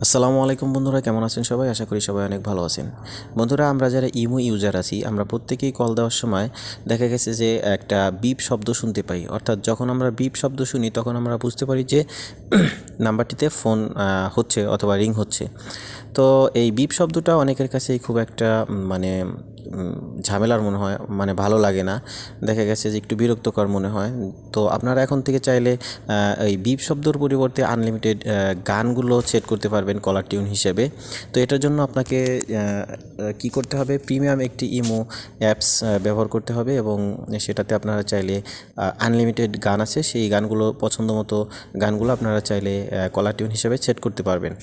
আসসালামু আলাইকুম বন্ধুরা, কেমন আছেন সবাই? আশা করি সবাই অনেক ভালো আছেন। বন্ধুরা, আমরা যারা ইমো ইউজার আছি, আমরা প্রত্যেকেই কল দেওয়ার সময় দেখা গেছে যে একটা বিপ শব্দ শুনতে পাই। অর্থাৎ যখন আমরা বিপ শব্দ শুনি তখন আমরা বুঝতে পারি যে নাম্বারটিতে ফোন হচ্ছে অথবা রিং হচ্ছে। তো এই বিপ শব্দটা অনেকের কাছেই খুব একটা মানে ঝামেলার মনে হয়, মানে ভালো লাগে না, দেখা গেছে যে একটু বিরক্তকর মনে হয়। তো আপনারা এখন থেকে চাইলে এই বিপ শব্দর পরিবর্তে আনলিমিটেড গানগুলো সেট করতে পারবেন কলার টিউন হিসেবে। তো এটার জন্য আপনাকে কি করতে হবে, প্রিমিয়াম একটি ইমো অ্যাপস ব্যবহার করতে হবে এবং সেটাতে আপনারা চাইলে আনলিমিটেড গান আছে, সেই গানগুলো পছন্দ মতো গানগুলো আপনারা চাইলে কলার টিউন হিসেবে সেট করতে পারবেন।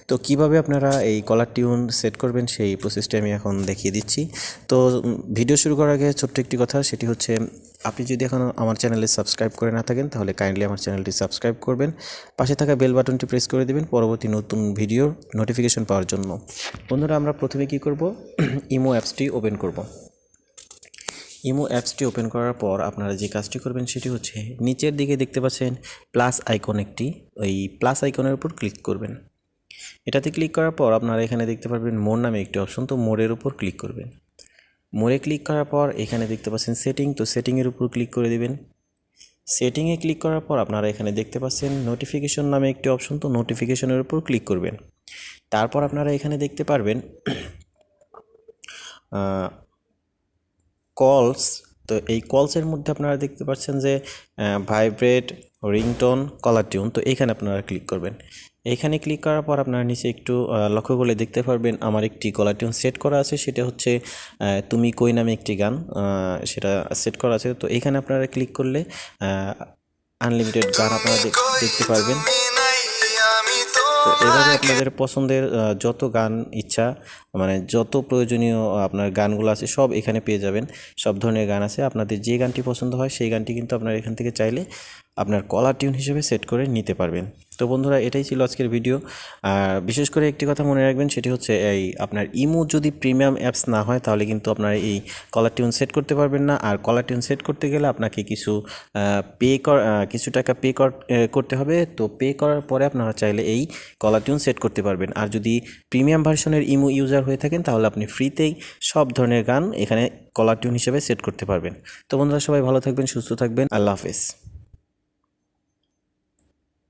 তো কিভাবে আপনারা এই কলার টিউন সেট করবেন সেই প্রসেসটি আমি এখন দেখিয়ে দিচ্ছি। তো ভিডিও শুরু করার আগে ছোট্ট একটি কথা, সেটি হচ্ছে আপনি যদি এখনও আমার চ্যানেলে সাবস্ক্রাইব করে না থাকেন তাহলে কাইন্ডলি আমার চ্যানেলটি সাবস্ক্রাইব করবেন, পাশে থাকা বেল বাটনটি প্রেস করে দেবেন পরবর্তী নতুন ভিডিওর নোটিফিকেশন পাওয়ার জন্য। বন্ধুরা, আমরা প্রথমে কি করব, ইমো অ্যাপসটি ওপেন করব। ইমো অ্যাপসটি ওপেন করার পর আপনারা যে কাজটি করবেন সেটি হচ্ছে নিচের দিকে দেখতে পাচ্ছেন প্লাস আইকন একটি, ওই প্লাস আইকনের উপর ক্লিক করবেন। এটাতে ক্লিক করার পর আপনারা এখানে দেখতে পারবেন মোর নামে একটি অপশন, তো মোরের উপর ক্লিক করবেন। মোরে ক্লিক করার পর এখানে দেখতে পাচ্ছেন সেটিং, তো সেটিংয়ের উপর ক্লিক করে দেবেন। সেটিংয়ে ক্লিক করার পর আপনারা এখানে দেখতে পাচ্ছেন নোটিফিকেশন নামে একটি অপশন, তো নোটিফিকেশনের উপর ক্লিক করবেন। তারপর আপনারা এখানে দেখতে পারবেন কলস, তো এই কলসের মধ্যে আপনারা দেখতে পাচ্ছেন যে ভাইব্রেট, রিংটোন, কলার টিউন, তো এখানে আপনারা ক্লিক করবেন। এইখানে ক্লিক করার পর আপনারা নিচে একটু লক্ষ্য করলে দেখতে পারবেন আমার একটি কলার টিউন সেট করা আছে, সেটা হচ্ছে তুমি কই নামে একটি গান, সেটা সেট করা আছে। তো এখানে আপনারা ক্লিক করলে আনলিমিটেড গান আপনারা দেখতে পারবেন। তো এভাবে আপনাদের পছন্দের যত গান ইচ্ছা, মানে যত প্রয়োজনীয় আপনার গানগুলো আছে সব এখানে পেয়ে যাবেন। সব ধরনের গান আছে, আপনাদের যে গানটি পছন্দ হয় সেই গানটি কিন্তু আপনারা এখান থেকে চাইলে আপনার কলার টিউন হিসেবে সেট করে নিতে পারবেন। তো বন্ধুরা, এটাই ছিল আজকের ভিডিও। আর বিশেষ করে একটি কথা মনে রাখবেন, সেটি হচ্ছে এই আপনার ইমো যদি প্রিমিয়াম অ্যাপস না হয় তাহলে কিন্তু আপনারা এই কলার টিউন সেট করতে পারবেন না। আর কলার টিউন সেট করতে গেলে আপনাকে কিছু টাকা পে করতে হবে। তো পে করার পরে আপনারা চাইলে এই কলার টিউন সেট করতে পারবেন। আর যদি প্রিমিয়াম ভার্সনের ইমো ইউজার হয়ে থাকেন তাহলে আপনি ফ্রিতেই সব ধরনের গান এখানে কলার টিউন হিসেবে সেট করতে পারবেন। তো বন্ধুরা, সবাই ভালো থাকবেন, সুস্থ থাকবেন, আল্লাহ হাফেজ।